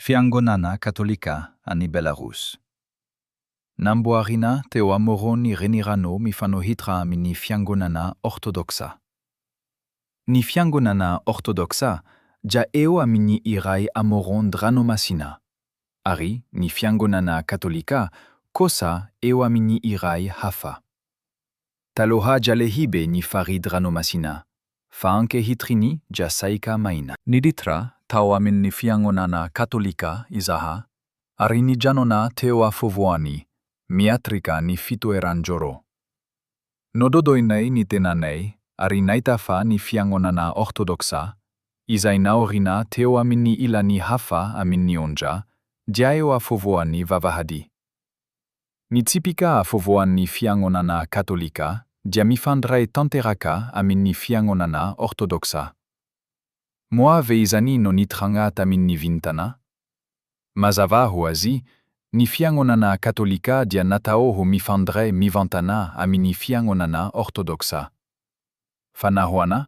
Fiangonana Katolika ani Belarus. Namboarina teo amoroni renirano mifanohitra amin'ny fiangonana orthodoxa. Ny fiangonana orthodoxa dia eo amin'ny iray amoron-dranomasina, ary ny fiangonana katolika kosa eo amin'ny iray hafa. Taloha dia lehibe ny faridranomasina, fa ankehitriny dia saika maina. Niditra tao amin'ny fiangonana katolika izaha, ary nijanona teo afovoany, miatrika ny fitoeran-joro. Nododoinay ny tenanay, ary nahita fa ny fiangonana orthodoxa, izay naorina teo amin'ny ilany hafa amin'ny onja, dia eo afovoany vavahady. Nitsipika afovoany fiangonana katolika, dia mifandray tanteraka amin'ny fiangonana orthodoxa. Moave izany no nitranga tamin'ny vintana. Mazava ho azy, ny fiangonana katolika dia natao ho mifandray mivantana amin'ny fiangonana orthodoxa. Fa nahoana,